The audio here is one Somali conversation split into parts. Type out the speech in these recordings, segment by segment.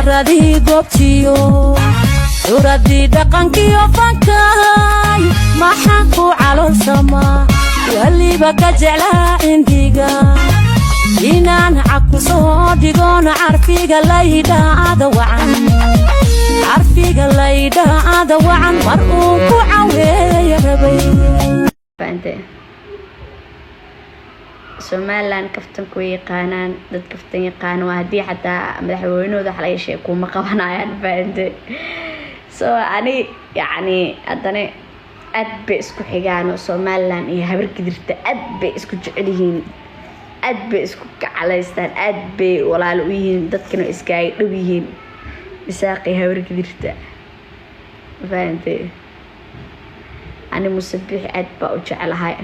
عرضي قبتيو وردي دقنكي وفنكاي ما حنكو على السما واللي بقى جعلها انديقا إنان عكو صديقون عرفيق الليدا هذا وعن عرفيق الليدا هذا وعن مرؤوك وعوي يا ربي فانت Somaliland kaftan ku yaqaanaan dad kaftan yaqaan waa hadii xataa madaxweynahooda waxa laga sheeko ma qabanayaan faante so ani yani adana aad bay isku xigaan Somaliland iyo habar gidirta aad bay isku jecel yihiin aad bay isku kacalaystaan aad bay walaal u yihiin dadkana iska ay dhow yihiin isaaqi habar gidirta faante ani musabix aad ba u jecelahay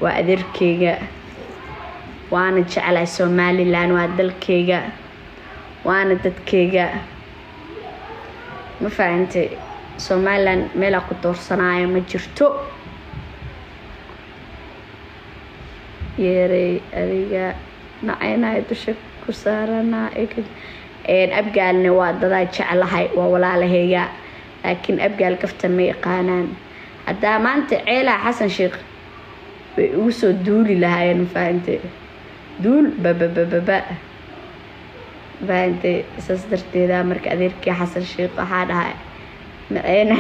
waa adeerkeyga وانا جعلها Somaliland ودلكيغا وانا ددكيغا ما فهمتي Somaliland ميلا ku doorsanayo ma jirto yeeray adiga nacayna dusha ku saarana abgaalna waa dada jecelahay waa walaalahayga laakiin abgaal kaftan ma yaqaanaan hadaa maanta ceela Xasan Sheekh way ugu soo duuli lahaayeen fahamtay دول بابا بانتي سسترتي ذا مرك أديرك حسن شيخ هذا هاي معينا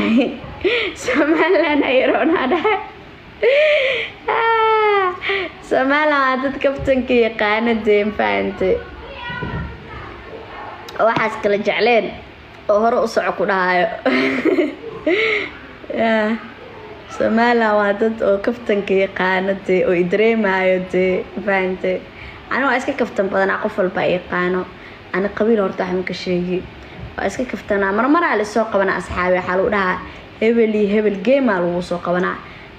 سمعنا يرون هذا سمعنا عدد كفتن كي قاند زين فانتي وحاس كل جعلين وهرو صعقنا هاي سمعنا عدد كفتن كي قاند ويدري معايا فانتي أنا أسكت كفتن بدنا قفل باقي قانو أنا قبيل ورتاح من كشيء وأسكت كفتنا مرة على السوق بنا أصحابي حلوها هبل جيم على السوق بنا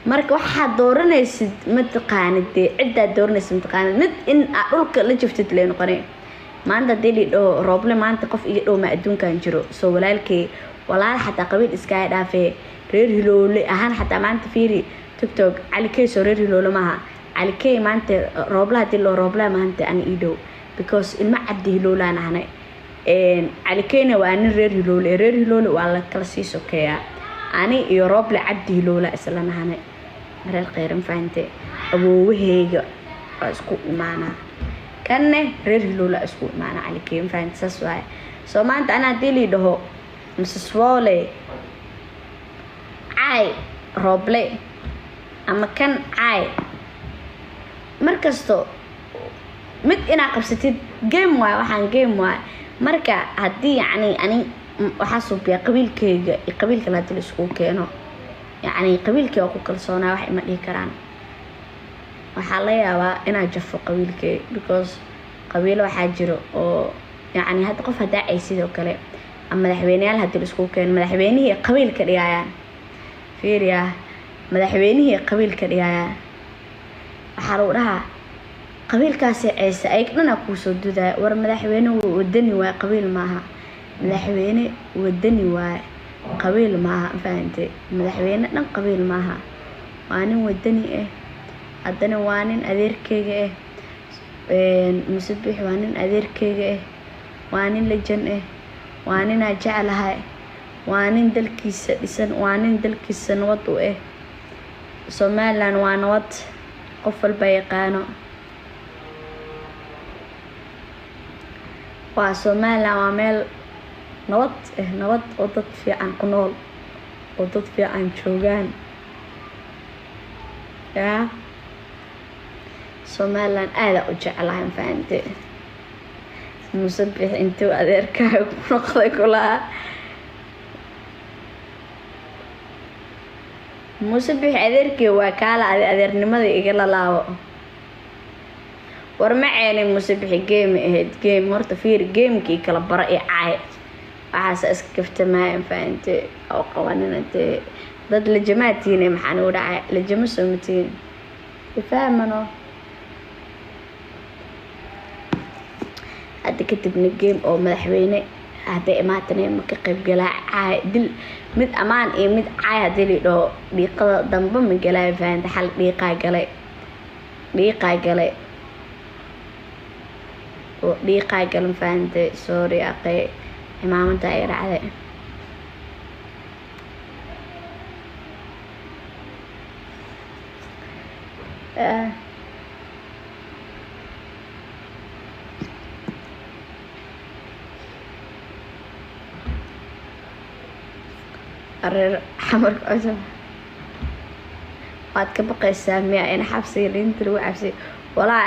مرك واحد دورنا يسد متقاند دي عدة دورنا يسد متقاند مت إن أقولك اللي شفت لين قرين ما عند ديلي لو روبل ما عند قف إيه لو ما أدون كان جرو سو ولا ولا حتى قبيل إسكاي ده في رير هلولي أهان حتى ما عند فيري توك توك على كيس رير هلولي معها على كي ما أنت روبلا تلو روبلا ما أنت أنا إيدو because الما عبده هلولا أنا هنا على كينا وأنا رير هلولي وعلى كلاسيس أوكي أنا يروبلا عبده هلولا أصلا أنا هنا مرة الخير فهمتي أبوه هيجا أسكو معنا كأنه رير هلولا أسكو معنا على كي فهمت سسواي so ما أنت أنا ديلي ده مسسوالي عاي روبلا أما كان عاي markasto mid ina qabsatid game way waxaan game way marka hadii yani ani waxa soo biya qabiilka la dil isku keeno yani qabiilka ku kalsoonaa wax ima dhigi karaan waxa la yaabaa ina jafo qabiilka because qabiil waxa jiro oo yani hadda qof hadaa ay sidoo kale ama madaxweynayaal hadii isku keeno madaxweynihii qabiilka dhigayaan fiiriya madaxweynihii qabiilka dhigayaan حارو لها قبيل كاسي عيسى أيقنا كوسو دودا ور مدحوينه ودني واي قبيل معها مدحوينه ودني واي قبيل معها فهمتي مدحوينه نن قبيل معها وانين ودني إيه أدني وانين أدير كيجي إيه مسبح وانين أدير كيجي إيه وانين لجن إيه وانين أجعل هاي وانين دلكيس إسن وانين دلكيس نوضو إيه Somaliland وانوض قفل بيقانو وسوماليلاند وميل نبض ودد في عن قنول ودد في عن جوجان يا Somaliland أنا أجعلها فهمتي مسبح أنتو أديرك نقضي كلها مسبح أديرك وكالة أدير نمذي إقلا لاو ورمعيني مسبح جيم مرت فير جيم كي كلا برأي عاي وحاس أسكفت معي فأنت أو قوانين أنت ضد لجماتين محانو دعاي لجمسومتين يفهمنو هذا كتب من الجيم أو مدحويني هذا إماتني مكقب جلاء عاي دل مد أمان إيه مد عاي هذي لو بيقضى ضمب من جلاء فأنت حل بيقاي جلاء فأنت سوري أقي cimaamada ay dhacday areer xamarka cusub waad ka baqaysaa miya in xabsiga liinta lagu cabsiyo walaa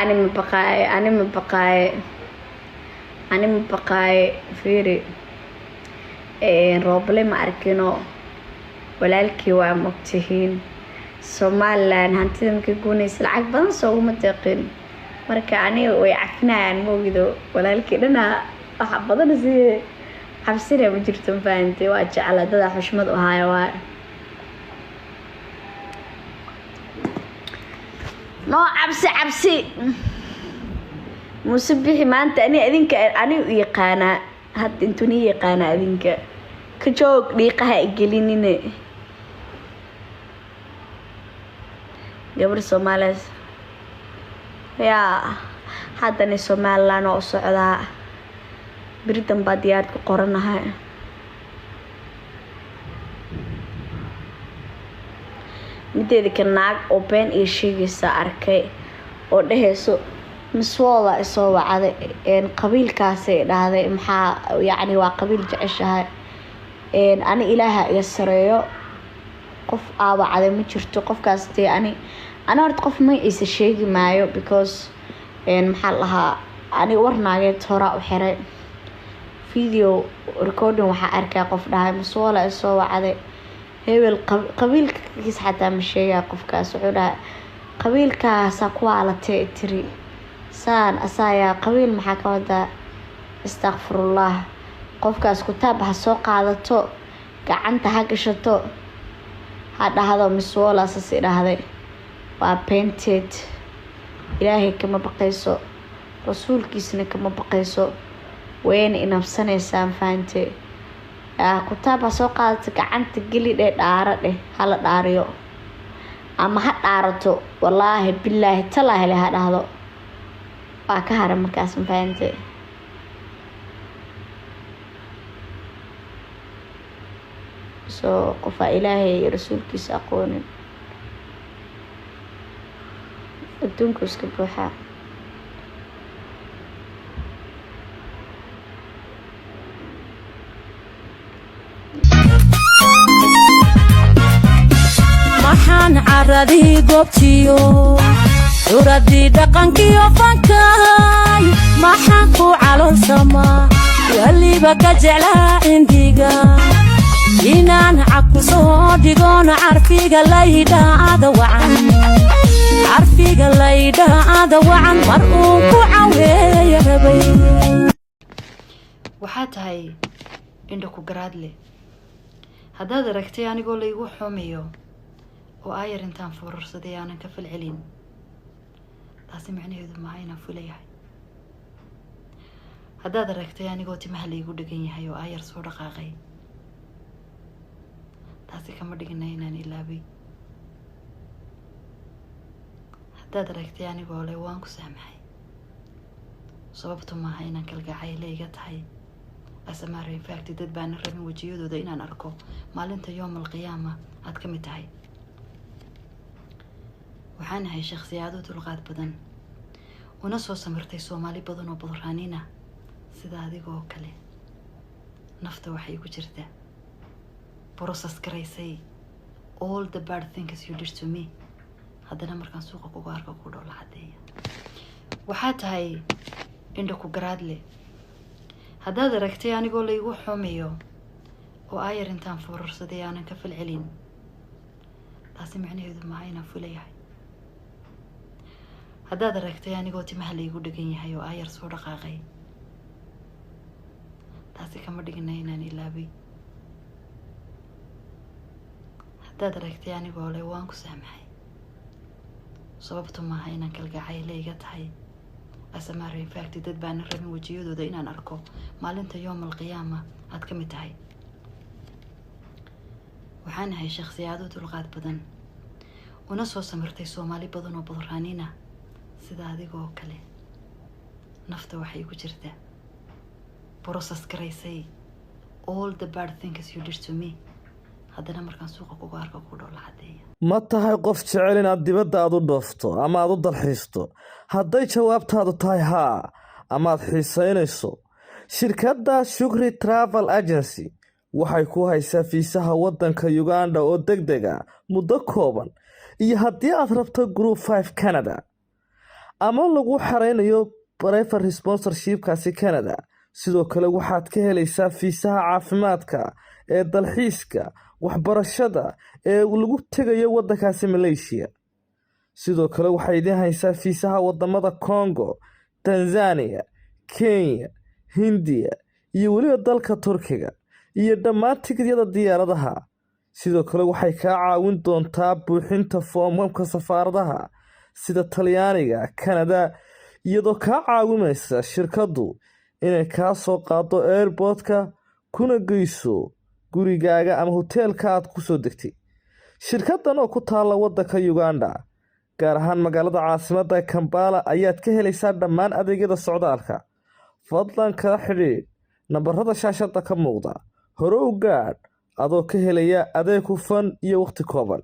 ani ma baqaaye fiiri rooble ma arkino walaalkii waa mogtihiin Somaliland hantida markay guunaysa lacag badan sooguma deeqin marka aniga way cafinayaan moogido walaalkii dhana waxa badan si cabsina ma jirto faantay waa jecel dad xushmad u haayo waa no cabsi musabixi maanta ani u yaqaana had intuni yaqaana adinka ka joog dhiiqaha gelinine gabar Soomaaliyeed yaa haddana Somaliland oo socdaa biritan baa diyaar ku qoranahay mideeda ka naag oo been iyo sheegaysa arkay oo dhahayso miswooda isoo wacday qabiilkaas ay dhahday maxaa yacni waa qabiil jeceshahay ani ilaaha iga sareeyo qof aawacday ma jirto qofkaas tee ani horta qof ma isa sheegi maayo because maxaa lahaa ani warnaageed hora u xiray video recording waxaa arkaa qof dhahay miswooda isoo wacday hebel qabiilkiis xataa ma sheegaa qofkaas wuxuu dhahay qabiilkaasa ku aalatay tiri saan asaaya qabiil maxaa ka wadaa astaghfirullah qofkaas kutaab ha soo qaadato gacanta ha gashato ha dhahdo miswoola sasi dhahday waa painted ilaahay kama baqayso rasuulkiisna kama baqayso wayna inabsanaysaan faante kutaab ha soo qaadato gacanta geli dheh dhaara dheh hala dhaariyo ama ha dhaarato wallaahi billaahi talaahi le ha dhahdo waa ka hara markaas faante soo qofaa ilaahay iyo rasuulkiisa aqoonin adduunku iska buuxaa maxaan caradii goobtiyo curadii dhaqankiyo fankay maxaan ku caloolsamaa waliba ka jeclaa indiga inaan cagku soo dhigoona carfiga laydhaada wacan mar uu ku caweeya rabay waxaa tahay indha ku garaad leh haddaad aragtay anigoo laygu xumayo oo aayar intaan foorarsaday aanan ka falcelin taasi macnaheedu maaha inaan fulayahay haddaad aragtay anigoo timaha laygu dhagan yahay oo aayar soo dhaqaaqay taasi kama dhigna inaan ilaabay haddaad aragtay anigoo le waan ku saamaxay sababtu maaha inaan kalgacay layga tahay asamaar in fact dad baan rabin wajiyadooda inaan arko maalinta yawmal qiyaama aad ka mid tahay waxaan ahay shakhsiyaad u dulqaad badan una soo samirtay Soomaali badan oo budraanina sida adigoo kale nafta waxay ku jirtaa process garaysay all the bad things you did to me haddana markaan suuqa kugu arko ku dhow la cadeeya waxaa tahay indha ku garaad leh haddaad aragtay anigoo laygu xumayo oo aayar intaan foorarsaday aanan ka falcelin taasi macnaheedu maaha inaan fulayahay haddaad aragtay anigoo timaha laygu dhagan yahay oo aayar soo dhaqaaqay taasi kama dhigna inaan ilaabay haddaad aragtay anigoo le waan ku saamaxay sababtu maaha inaan kalgacay layga tahay asamaar in fact dad baan rabin wajiyadooda inaan arko maalinta yawmal qiyaama aad ka mid tahay waxaan ahay shakhsiyaad u dulqaad badan una soo samirtay Soomaali badan oo budraanina sida adigoo kale nafta waxay ku jirtaa process garaysay all the bad things you did to me haddana markaan suuqa kugu arko ku dhow la cadeeya ma tahay qof jecel inaad dibadda aad u dhoofto ama aad u dalxiisto hadday jawaabtaadu tahay haa ama aad xiisaynayso shirkadda shukri travel agency waxay ku haysaa fiisaha waddanka uganda oo degdeg ah muddo kooban iyo haddii aad rabto group 5 canada ama lagu xareynayo prefer sponsorshipkaasi canada sidoo kale waxaad ka helaysaa fiisaha caafimaadka ee dalxiiska waxbarashada ee lagu tegayo waddankaasi Malaysia sidoo kale waxay idin haysaa fiisaha wadamada Congo Tanzania Kenya Hindiya iyo waliba dalka Turkiga iyo dhammaan tigidhada diyaaradaha sidoo kale waxay ka caawin doontaa buuxinta foomamka safaaradaha sida Talyaaniga Canada iyadoo ka caawinaysa shirkadu inay ka soo qaado airportka kuna geyso gurigaaga ama hoteelka aad ku soo degtay shirkadan oo ku taala waddanka Uganda gaar ahaan magaalada caasimadda Kampala ayaad ka helaysaa dhammaan adeegyada socdaalka fadlan kala xiriir nambarada shaashada ka muuqda hore u gaadh adoo ka helaya adeeg hufan iyo waqti kooban